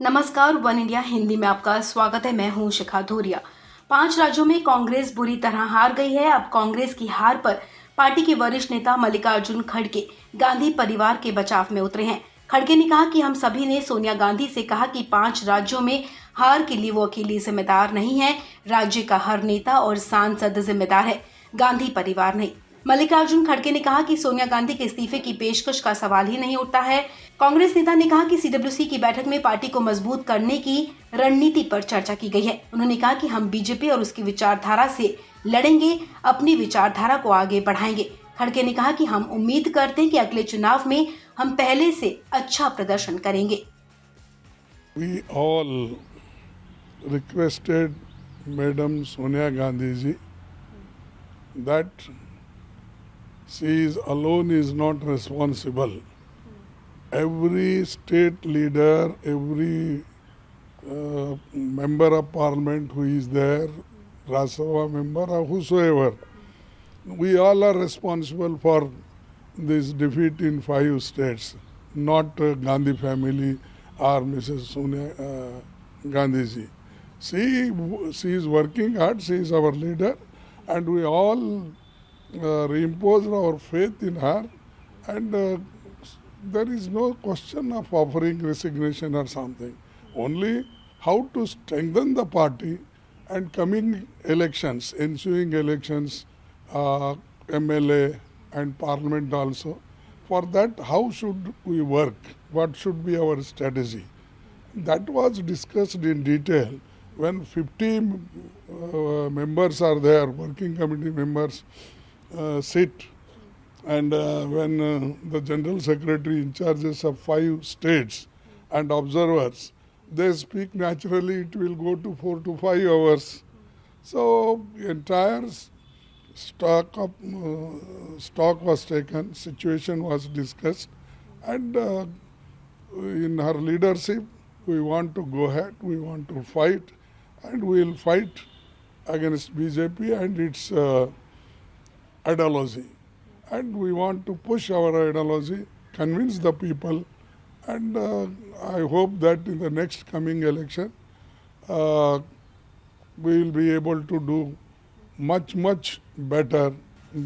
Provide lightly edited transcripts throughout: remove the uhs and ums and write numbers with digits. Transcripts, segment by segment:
नमस्कार, one India Hindi में आपका स्वागत है। मैं हूं शिखा धूरिया। 5 राज्यों में कांग्रेस बुरी तरह हार गई है। अब कांग्रेस की हार पर पार्टी के वरिष्ठ नेता मल्लिकार्जुन खड़गे गांधी परिवार के बचाव में उतरे हैं। खड़गे ने कहा कि हम सभी ने सोनिया गांधी से कहा कि 5 राज्यों में हार के लिए वो अकेली जिम्मेदार नहीं है। राज्य का हर नेता और सांसद जिम्मेदार है, गांधी परिवार नहीं। मल्लिकार्जुन खड़गे ने कहा कि सोनिया गांधी के इस्तीफे की पेशकश का सवाल ही नहीं उठता है। कांग्रेस नेता ने कहा कि सीडब्ल्यूसी की बैठक में पार्टी को मजबूत करने की रणनीति पर चर्चा की गई है। उन्होंने कहा कि हम बीजेपी और उसकी विचारधारा से लड़ेंगे, अपनी विचारधारा को आगे बढ़ाएंगे। खड़गे ने कहा कि हम उम्मीद करते हैं कि अगले चुनाव में हम पहले से अच्छा प्रदर्शन करेंगे। We all requested Madam Sonia Gandhi ji that she is alone is not responsible. Every state leader, every member of parliament who is there, Rajya Sabha member or whosoever, we all are responsible for this defeat in 5 states, not Gandhi family or Mrs. Sonia Gandhi ji. She is working hard, she is our leader, and we all reimposed our faith in her, and there is no question of offering resignation or something. Only how to strengthen the party and coming elections, ensuing elections, MLA and parliament also. For that, how should we work? What should be our strategy? That was discussed in detail when 50 members are there, working committee members sit, and when the general secretary in charges of 5 states and observers, they speak naturally, it will go to 4 to 5 hours. So entire stock was taken, situation was discussed, and in her leadership, we want to go ahead, we want to fight, and we will fight against BJP and its ideology. And we want to push our ideology, convince the people, and I hope that in the next coming election, we will be able to do much better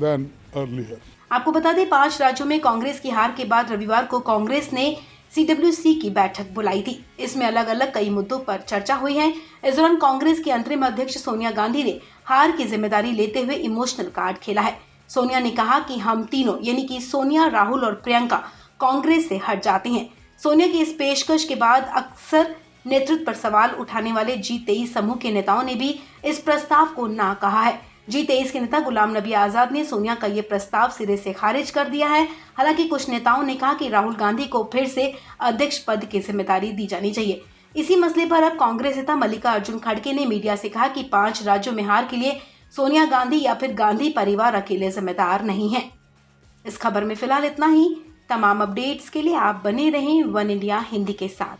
than earlier. आपको बता दें, 5 राज्यों में कांग्रेस की हार के बाद रविवार को कांग्रेस ने सीडब्ल्यूसी की बैठक बुलाई थी। इसमें अलग अलग कई मुद्दों पर चर्चा हुई है। इस दौरान कांग्रेस की अंतरिम अध्यक्ष सोनिया गांधी ने हार की जिम्मेदारी लेते हुए इमोशनल कार्ड खेला है। सोनिया ने कहा कि हम तीनों यानी कि सोनिया, राहुल और प्रियंका कांग्रेस से हट जाते हैं। सोनिया की इस पेशकश के बाद अक्सर नेतृत्व पर सवाल उठाने वाले G23 समूह के नेताओं ने भी इस प्रस्ताव को ना कहा है। G23 के नेता गुलाम नबी आजाद ने सोनिया का ये प्रस्ताव सिरे से खारिज कर दिया है। हालांकि कुछ नेताओं ने कहा कि राहुल गांधी को फिर से अध्यक्ष पद की जिम्मेदारी दी जानी चाहिए। इसी मसले पर अब कांग्रेस नेता मल्लिकार्जुन खड़गे ने मीडिया से कहा कि 5 राज्यों में हार के लिए सोनिया गांधी या फिर गांधी परिवार अकेले जिम्मेदार नहीं है। इस खबर में फिलहाल इतना ही। तमाम अपडेट्स के लिए आप बने रहें वन इंडिया हिंदी के साथ।